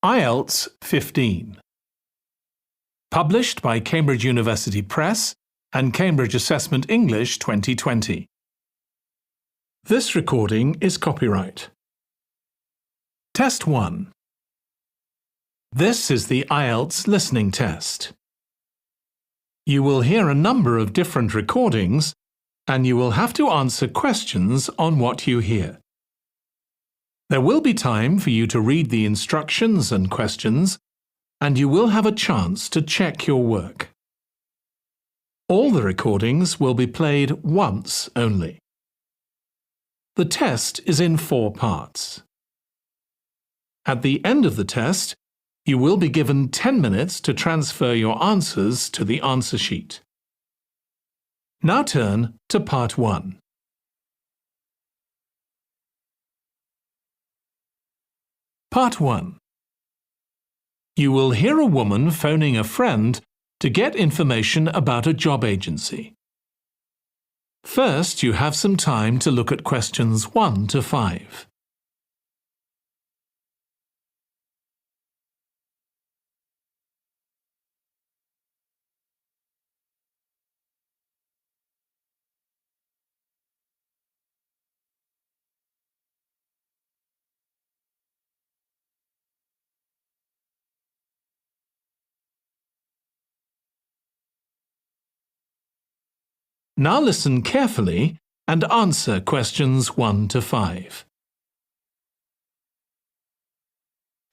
IELTS 15. Published by Cambridge University Press and Cambridge Assessment English 2020. This recording is copyright. Test 1. This is the IELTS listening test. You will hear a number of different recordings and you will have to answer questions on what you hear. There will be time for you to read the instructions and questions, and you will have a chance to check your work. All the recordings will be played once only. The test is in 4 parts. At the end of the test, you will be given 10 minutes to transfer your answers to the answer sheet. Now turn to Part 1. Part 1. You will hear a woman phoning a friend to get information about a job agency. First, you have some time to look at questions 1 to 5. Now listen carefully and answer questions 1 to 5.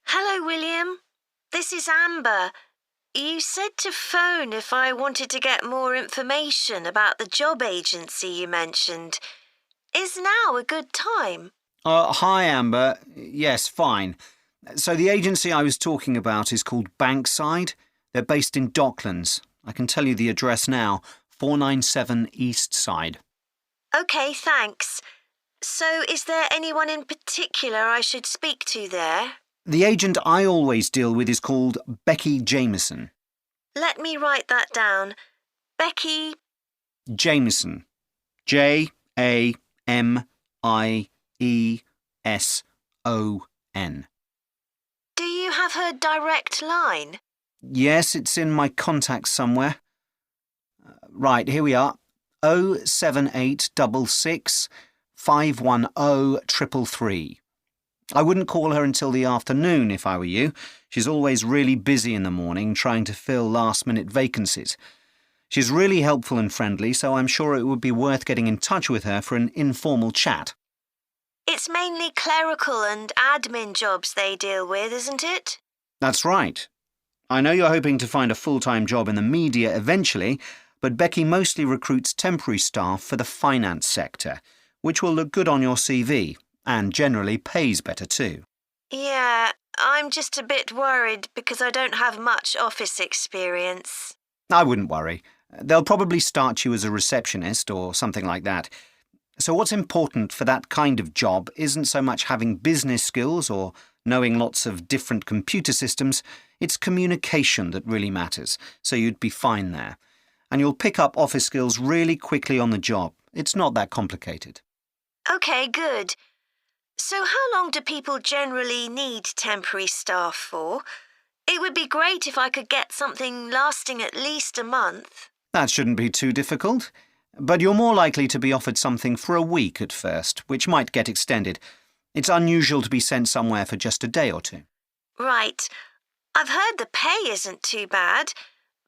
Hello, William. This is Amber. You said to phone if I wanted to get more information about the job agency you mentioned. Is now a good time? Hi, Amber. Yes, fine. So the agency I was talking about is called Bankside. They're based in Docklands. I can tell you the address now. 497 East Side. OK, thanks. So is there anyone in particular I should speak to there? The agent I always deal with is called Becky Jamieson. Let me write that down. Becky... Jamieson. Jamieson. Do you have her direct line? Yes, it's in my contacts somewhere. Right, here we are. 07866 510 333. I wouldn't call her until the afternoon if I were you. She's always really busy in the morning trying to fill last-minute vacancies. She's really helpful and friendly, so I'm sure it would be worth getting in touch with her for an informal chat. It's mainly clerical and admin jobs they deal with, isn't it? That's right. I know you're hoping to find a full-time job in the media eventually, but Becky mostly recruits temporary staff for the finance sector, which will look good on your CV and generally pays better too. Yeah, I'm just a bit worried because I don't have much office experience. I wouldn't worry. They'll probably start you as a receptionist or something like that. So what's important for that kind of job isn't so much having business skills or knowing lots of different computer systems. It's communication that really matters, so you'd be fine there. And you'll pick up office skills really quickly on the job. It's not that complicated. OK, good. So how long do people generally need temporary staff for? It would be great if I could get something lasting at least a month. That shouldn't be too difficult. But you're more likely to be offered something for a week at first, which might get extended. It's unusual to be sent somewhere for just a day or two. Right. I've heard the pay isn't too bad.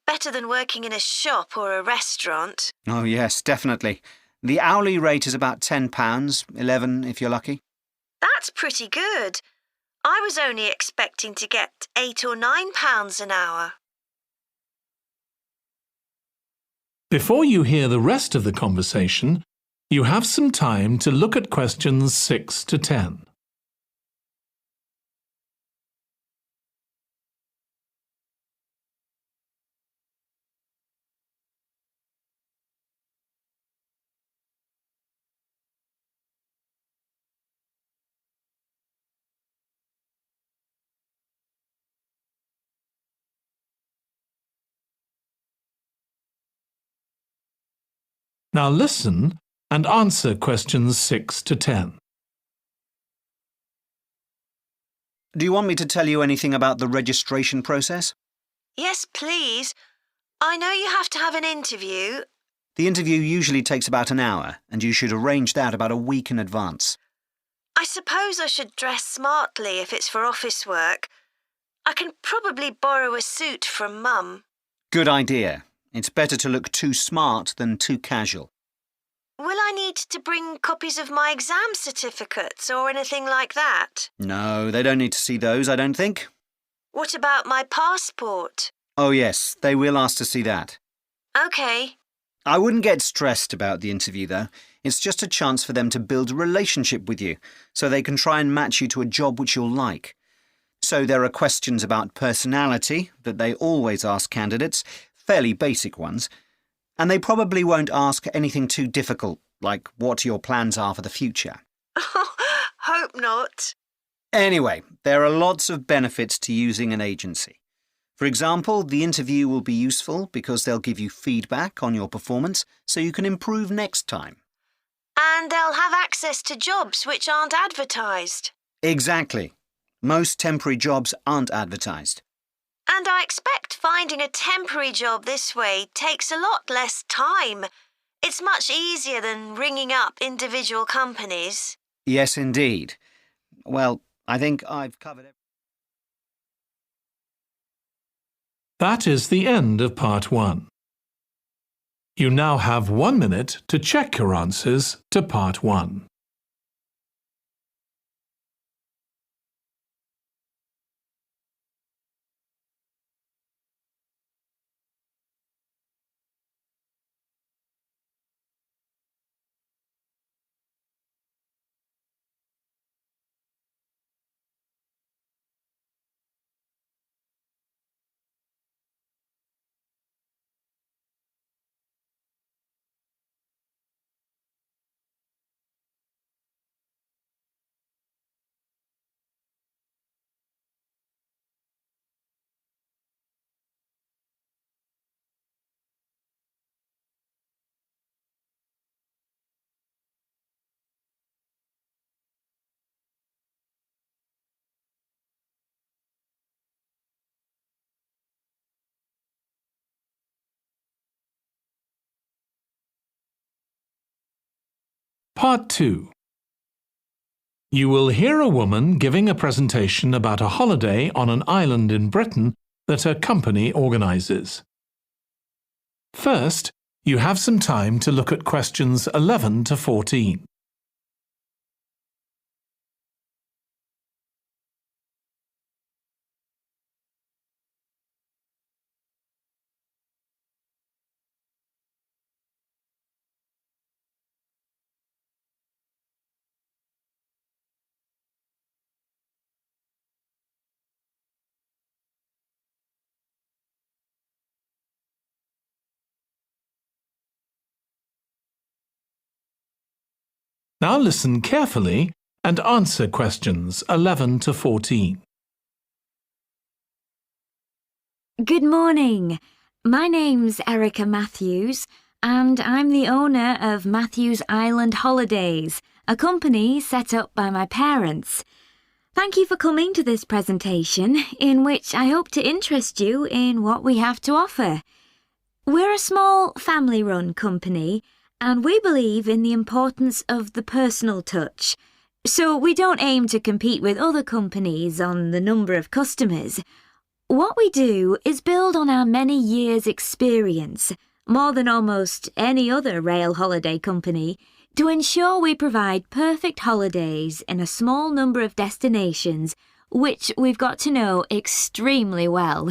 Better than working in a shop or a restaurant. Oh, yes, definitely. The hourly rate is about £10, $11 if you're lucky. That's pretty good. I was only expecting to get £8 or £9 an hour. Before you hear the rest of the conversation, you have some time to look at questions 6 to 10. Now listen and answer questions 6 to 10. Do you want me to tell you anything about the registration process? Yes, please. I know you have to have an interview. The interview usually takes about an hour, and you should arrange that about a week in advance. I suppose I should dress smartly if it's for office work. I can probably borrow a suit from Mum. Good idea. It's better to look too smart than too casual. Will I need to bring copies of my exam certificates or anything like that? No, they don't need to see those, I don't think. What about my passport? Oh yes, they will ask to see that. OK. I wouldn't get stressed about the interview, though. It's just a chance for them to build a relationship with you, so they can try and match you to a job which you'll like. So there are questions about personality that they always ask candidates, fairly basic ones, and they probably won't ask anything too difficult, like what your plans are for the future. Hope not. Anyway, there are lots of benefits to using an agency. For example, the interview will be useful because they'll give you feedback on your performance so you can improve next time. And they'll have access to jobs which aren't advertised. Exactly. Most temporary jobs aren't advertised. And I expect finding a temporary job this way takes a lot less time. It's much easier than ringing up individual companies. Yes, indeed. Well, I think I've covered everything. That is the end of Part 1. You now have 1 minute to check your answers to Part 1. Part 2. You will hear a woman giving a presentation about a holiday on an island in Britain that her company organises. First, you have some time to look at questions 11 to 14. Now listen carefully and answer questions 11 to 14. Good morning. My name's Erica Matthews, and I'm the owner of Matthews Island Holidays, a company set up by my parents. Thank you for coming to this presentation, in which I hope to interest you in what we have to offer. We're a small family-run company, and we believe in the importance of the personal touch. So we don't aim to compete with other companies on the number of customers. What we do is build on our many years' experience, more than almost any other rail holiday company, to ensure we provide perfect holidays in a small number of destinations, which we've got to know extremely well.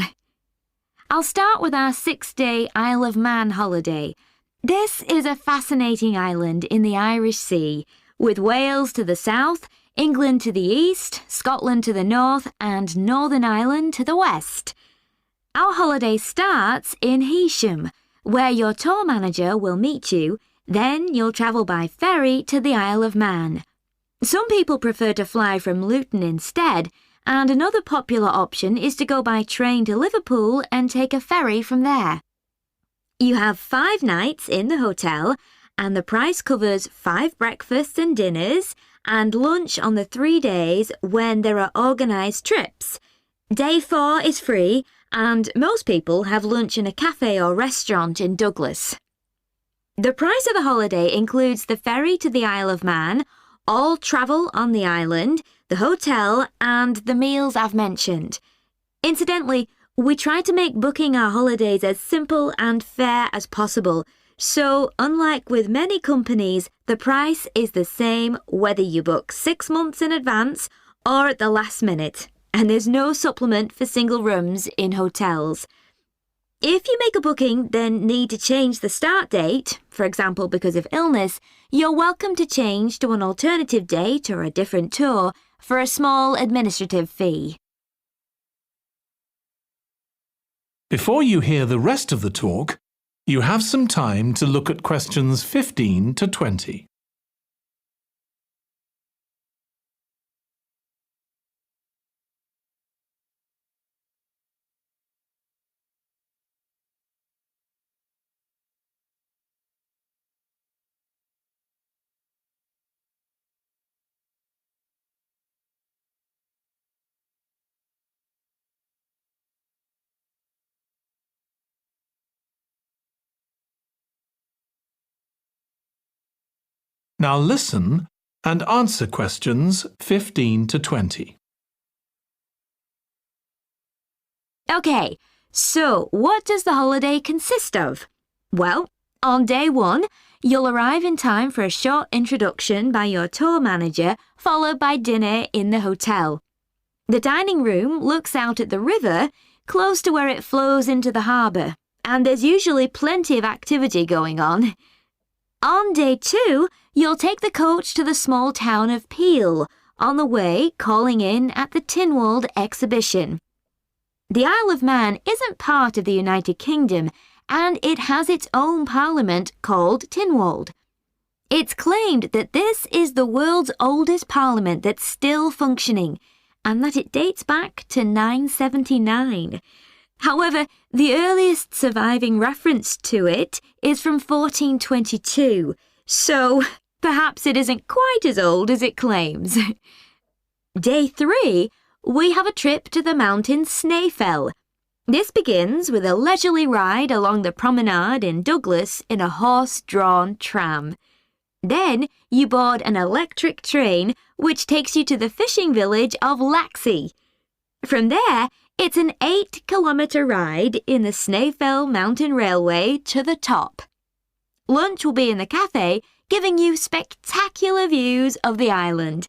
I'll start with our 6-day Isle of Man holiday. This is a fascinating island in the Irish Sea, with Wales to the south, England to the east, Scotland to the north, and Northern Ireland to the west. Our holiday starts in Heysham, where your tour manager will meet you. Then you'll travel by ferry to the Isle of Man. Some people prefer to fly from Luton instead, and another popular option is to go by train to Liverpool and take a ferry from there. You have 5 nights in the hotel, and the price covers 5 breakfasts and dinners and lunch on the 3 days when there are organised trips. Day 4 is free, and most people have lunch in a cafe or restaurant in Douglas. The price of the holiday includes the ferry to the Isle of Man, all travel on the island, the hotel, and the meals I've mentioned. Incidentally, we try to make booking our holidays as simple and fair as possible, so unlike with many companies, the price is the same whether you book 6 months in advance or at the last minute, and there's no supplement for single rooms in hotels. If you make a booking then need to change the start date, for example because of illness, you're welcome to change to an alternative date or a different tour for a small administrative fee. Before you hear the rest of the talk, you have some time to look at questions 15 to 20. Now listen and answer questions 15 to 20. Okay, so what does the holiday consist of? Well, on day 1, you'll arrive in time for a short introduction by your tour manager, followed by dinner in the hotel. The dining room looks out at the river, close to where it flows into the harbour, and there's usually plenty of activity going on. On day 2, you'll take the coach to the small town of Peel, on the way calling in at the Tynwald exhibition. The Isle of Man isn't part of the United Kingdom, and it has its own parliament called Tynwald. It's claimed that this is the world's oldest parliament that's still functioning, and that it dates back to 979. However, the earliest surviving reference to it is from 1422, so perhaps it isn't quite as old as it claims. Day 3, we have a trip to the mountain Snaefell. This begins with a leisurely ride along the promenade in Douglas in a horse-drawn tram. Then you board an electric train which takes you to the fishing village of Laxey. From there, it's an 8-kilometre ride in the Snaefell Mountain Railway to the top. Lunch will be in the cafe, giving you spectacular views of the island.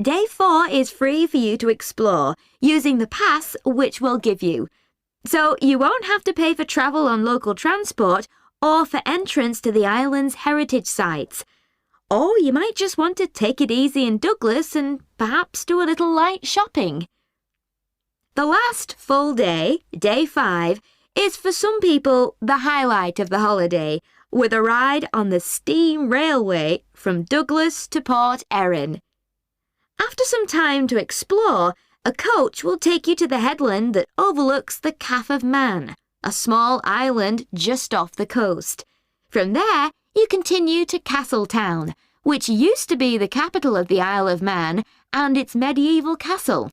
Day 4 is free for you to explore, using the pass which we'll give you. So you won't have to pay for travel on local transport or for entrance to the island's heritage sites. Or you might just want to take it easy in Douglas and perhaps do a little light shopping. The last full day, day 5, is for some people the highlight of the holiday, with a ride on the steam railway from Douglas to Port Erin. After some time to explore, a coach will take you to the headland that overlooks the Calf of Man, a small island just off the coast. From there, you continue to Castletown, which used to be the capital of the Isle of Man and its medieval castle.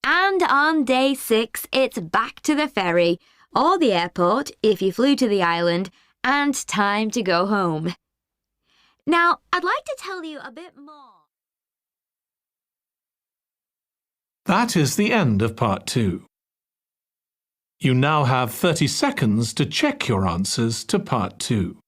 And on day 6, it's back to the ferry, or the airport if you flew to the island, and time to go home. Now, I'd like to tell you a bit more. That is the end of part 2. You now have 30 seconds to check your answers to part 2.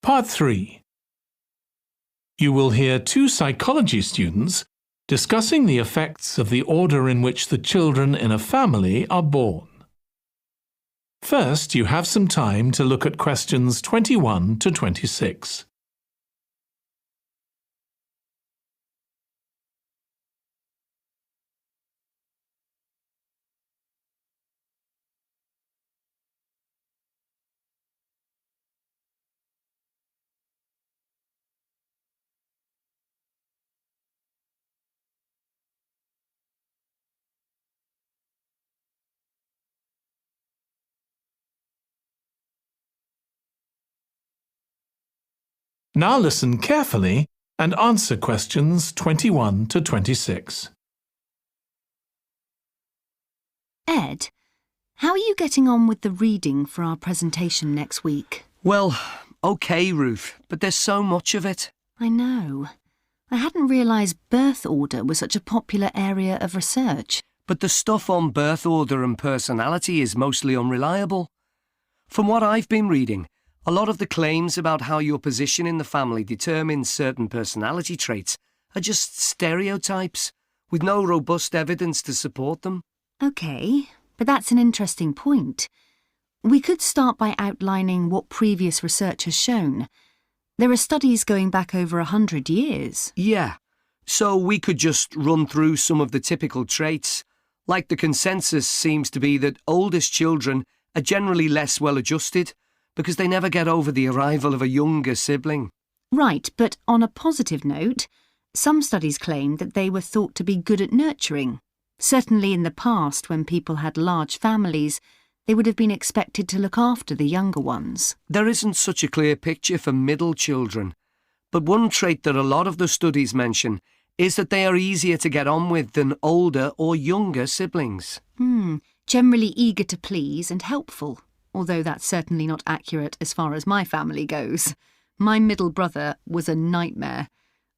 Part 3. You will hear 2 psychology students discussing the effects of the order in which the children in a family are born. First, you have some time to look at questions 21 to 26. Now listen carefully and answer questions 21 to 26. Ed, how are you getting on with the reading for our presentation next week? Well, OK, Ruth, but there's so much of it. I know. I hadn't realised birth order was such a popular area of research. But the stuff on birth order and personality is mostly unreliable. From what I've been reading, a lot of the claims about how your position in the family determines certain personality traits are just stereotypes, with no robust evidence to support them. OK, but that's an interesting point. We could start by outlining what previous research has shown. There are studies going back over 100 years. Yeah, so we could just run through some of the typical traits. Like the consensus seems to be that oldest children are generally less well-adjusted because they never get over the arrival of a younger sibling. Right, but on a positive note, some studies claim that they were thought to be good at nurturing. Certainly in the past, when people had large families, they would have been expected to look after the younger ones. There isn't such a clear picture for middle children, but one trait that a lot of the studies mention is that they are easier to get on with than older or younger siblings. Generally eager to please and helpful, although that's certainly not accurate as far as my family goes. My middle brother was a nightmare,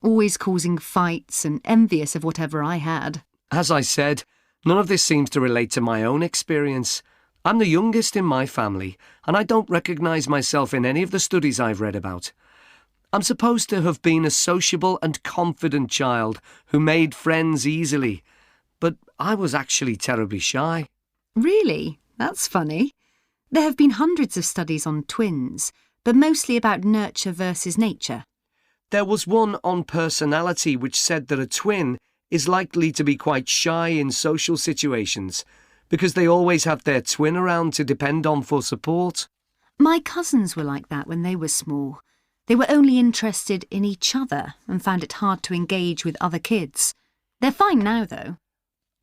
always causing fights and envious of whatever I had. As I said, none of this seems to relate to my own experience. I'm the youngest in my family, and I don't recognise myself in any of the studies I've read about. I'm supposed to have been a sociable and confident child who made friends easily, but I was actually terribly shy. Really? That's funny. There have been hundreds of studies on twins, but mostly about nurture versus nature. There was one on personality which said that a twin is likely to be quite shy in social situations because they always have their twin around to depend on for support. My cousins were like that when they were small. They were only interested in each other and found it hard to engage with other kids. They're fine now, though.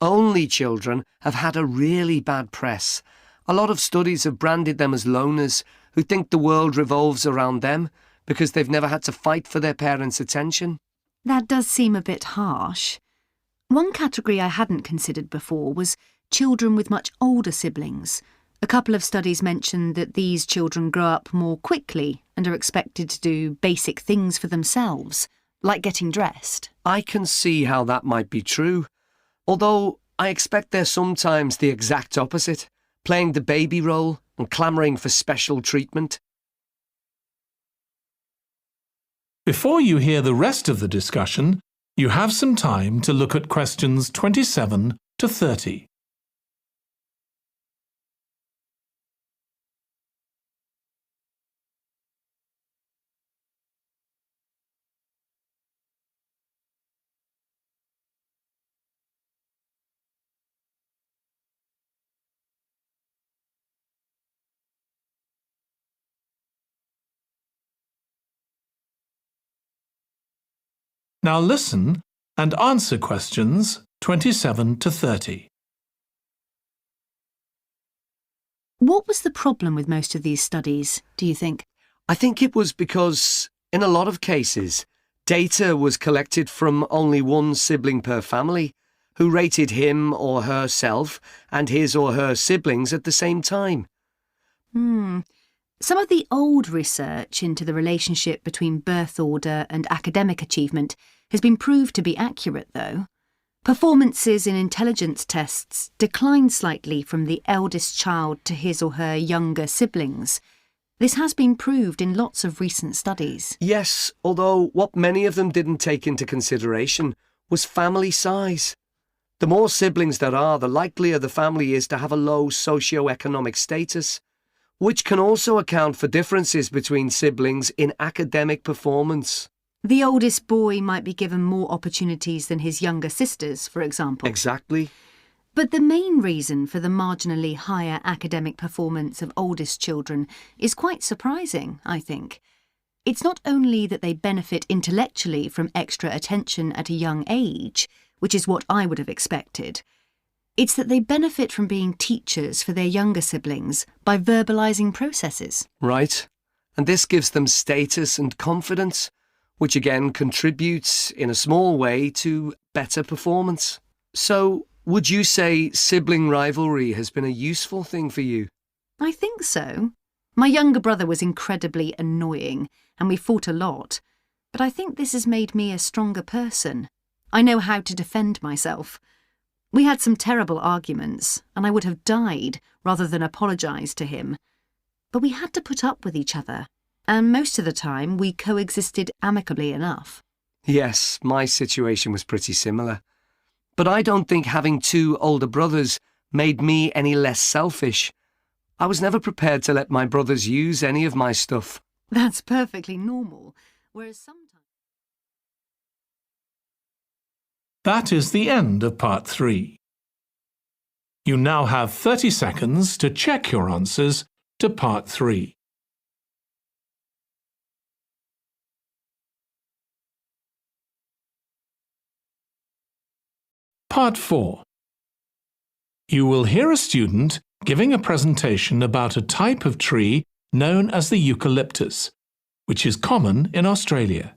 Only children have had a really bad press. A lot of studies have branded them as loners who think the world revolves around them because they've never had to fight for their parents' attention. That does seem a bit harsh. One category I hadn't considered before was children with much older siblings. A couple of studies mentioned that these children grow up more quickly and are expected to do basic things for themselves, like getting dressed. I can see how that might be true, although I expect they're sometimes the exact opposite, playing the baby role and clamouring for special treatment. Before you hear the rest of the discussion, you have some time to look at questions 27 to 30. Now listen and answer questions 27 to 30. What was the problem with most of these studies, do you think? I think it was because, in a lot of cases, data was collected from only one sibling per family, who rated him or herself and his or her siblings at the same time. Some of the old research into the relationship between birth order and academic achievement has been proved to be accurate, though. Performances in intelligence tests declined slightly from the eldest child to his or her younger siblings. This has been proved in lots of recent studies. Yes, although what many of them didn't take into consideration was family size. The more siblings there are, the likelier the family is to have a low socio-economic status, which can also account for differences between siblings in academic performance. The oldest boy might be given more opportunities than his younger sisters, for example. Exactly. But the main reason for the marginally higher academic performance of oldest children is quite surprising, I think. It's not only that they benefit intellectually from extra attention at a young age, which is what I would have expected. It's that they benefit from being teachers for their younger siblings by verbalising processes. Right. and this gives them status and confidence, which again contributes in a small way to better performance. So, would you say sibling rivalry has been a useful thing for you? I think so. My younger brother was incredibly annoying, and we fought a lot, but I think this has made me a stronger person. I know how to defend myself. We had some terrible arguments, and I would have died rather than apologise to him. But we had to put up with each other, and most of the time we coexisted amicably enough. Yes, my situation was pretty similar. But I don't think having two older brothers made me any less selfish. I was never prepared to let my brothers use any of my stuff. That's perfectly normal, whereas sometimes... That is the end of Part 3. You now have 30 seconds to check your answers to Part 3. Part 4. You will hear a student giving a presentation about a type of tree known as the eucalyptus, which is common in Australia.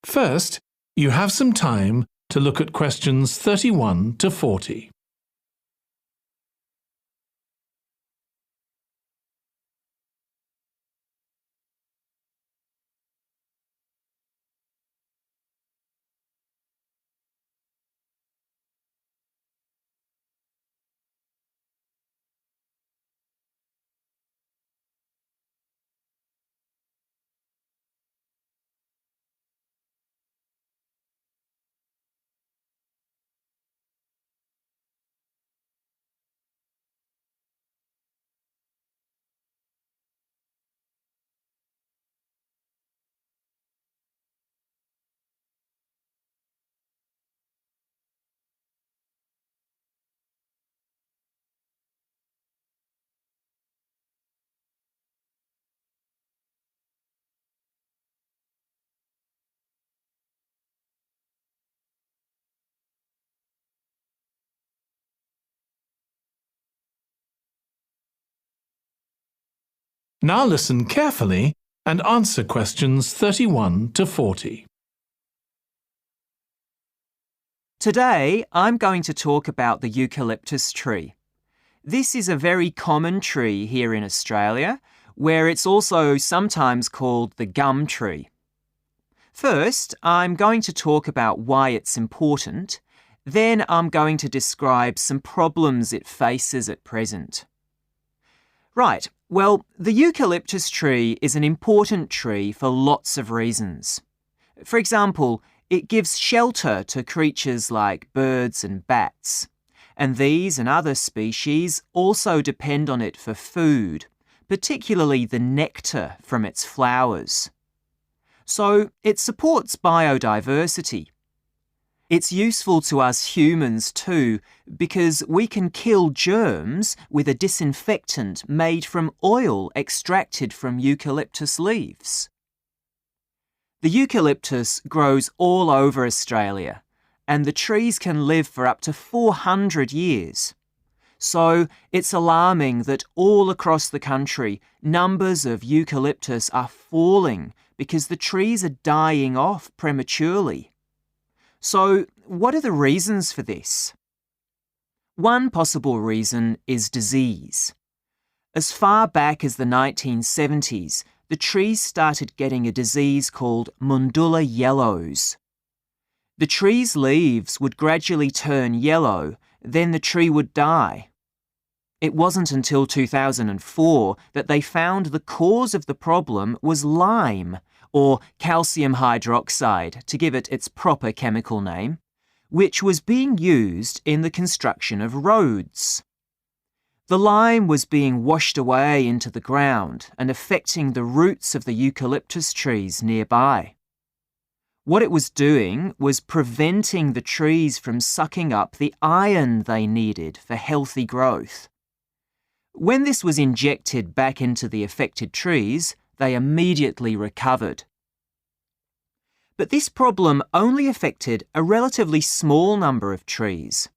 First, you have some time to look at questions 31 to 40. Now listen carefully and answer questions 31 to 40. Today, I'm going to talk about the eucalyptus tree. This is a very common tree here in Australia, where it's also sometimes called the gum tree. First, I'm going to talk about why it's important. Then I'm going to describe some problems it faces at present. Right, well, the eucalyptus tree is an important tree for lots of reasons. For example, it gives shelter to creatures like birds and bats, and these and other species also depend on it for food, particularly the nectar from its flowers. So it supports biodiversity. It's useful to us humans too, because we can kill germs with a disinfectant made from oil extracted from eucalyptus leaves. The eucalyptus grows all over Australia, and the trees can live for up to 400 years. So it's alarming that all across the country, numbers of eucalyptus are falling because the trees are dying off prematurely. So, what are the reasons for this? One possible reason is disease. As far back as the 1970s, the trees started getting a disease called Mundula yellows. The tree's leaves would gradually turn yellow, then the tree would die. It wasn't until 2004 that they found the cause of the problem was lime, or calcium hydroxide, to give it its proper chemical name, which was being used in the construction of roads. The lime was being washed away into the ground and affecting the roots of the eucalyptus trees nearby. What it was doing was preventing the trees from sucking up the iron they needed for healthy growth. When this was injected back into the affected trees, they immediately recovered. But this problem only affected a relatively small number of trees.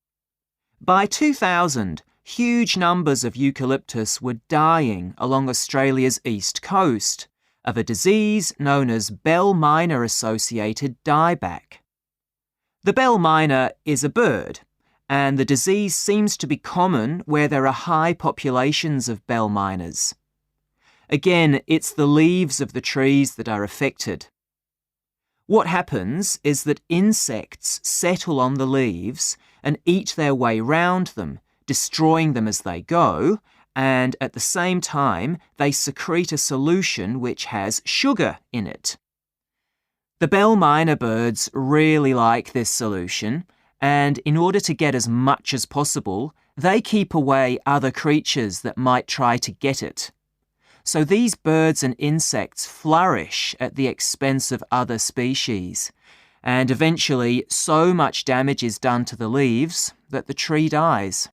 By 2000, huge numbers of eucalyptus were dying along Australia's east coast of a disease known as bell miner-associated dieback. The bell miner is a bird, and the disease seems to be common where there are high populations of bell miners. Again, it's the leaves of the trees that are affected. What happens is that insects settle on the leaves and eat their way round them, destroying them as they go, and at the same time they secrete a solution which has sugar in it. The bell miner birds really like this solution, and in order to get as much as possible, they keep away other creatures that might try to get it. So these birds and insects flourish at the expense of other species, and eventually so much damage is done to the leaves that the tree dies.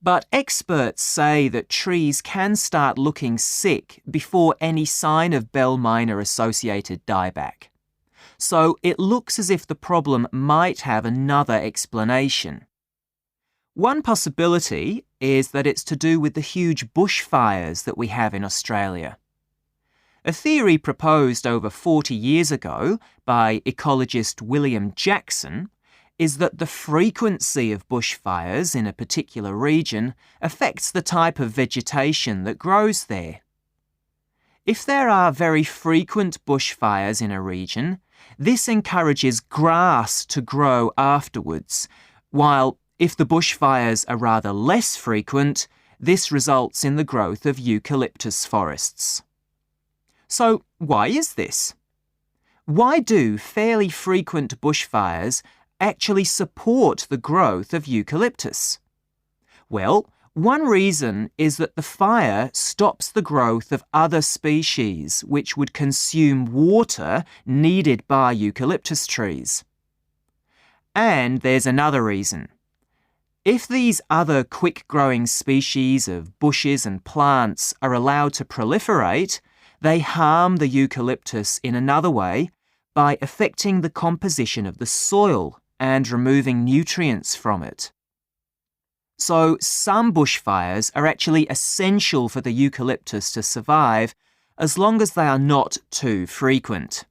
But experts say that trees can start looking sick before any sign of bell miner-associated dieback. So it looks as if the problem might have another explanation. One possibility is that it's to do with the huge bushfires that we have in Australia. A theory proposed over 40 years ago by ecologist William Jackson is that the frequency of bushfires in a particular region affects the type of vegetation that grows there. If there are very frequent bushfires in a region, this encourages grass to grow afterwards, while if the bushfires are rather less frequent, this results in the growth of eucalyptus forests. So, why is this? Why do fairly frequent bushfires actually support the growth of eucalyptus? Well, one reason is that the fire stops the growth of other species which would consume water needed by eucalyptus trees. And there's another reason. If these other quick-growing species of bushes and plants are allowed to proliferate, they harm the eucalyptus in another way by affecting the composition of the soil and removing nutrients from it. So some bushfires are actually essential for the eucalyptus to survive as long as they are not too frequent.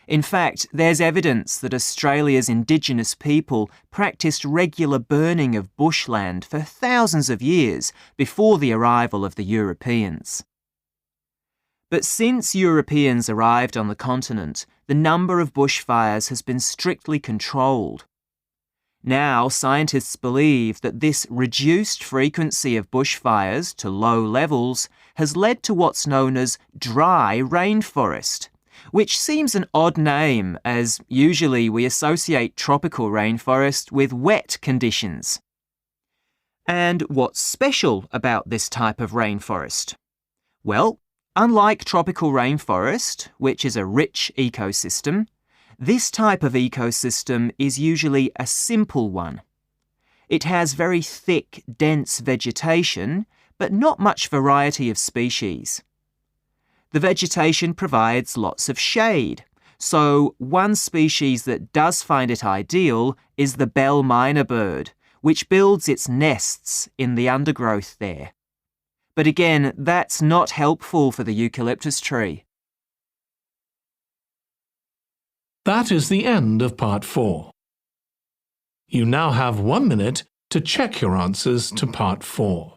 In fact, there's evidence that Australia's Indigenous people practiced regular burning of bushland for thousands of years before the arrival of the Europeans. But since Europeans arrived on the continent, the number of bushfires has been strictly controlled. Now, scientists believe that this reduced frequency of bushfires to low levels has led to what's known as dry rainforest, which seems an odd name as usually we associate tropical rainforest with wet conditions. And what's special about this type of rainforest? Well, unlike tropical rainforest, which is a rich ecosystem, this type of ecosystem is usually a simple one. It has very thick, dense vegetation, but not much variety of species. The vegetation provides lots of shade, so one species that does find it ideal is the bell miner bird, which builds its nests in the undergrowth there. But again, that's not helpful for the eucalyptus tree. That is the end of part 4. You now have 1 minute to check your answers to part 4.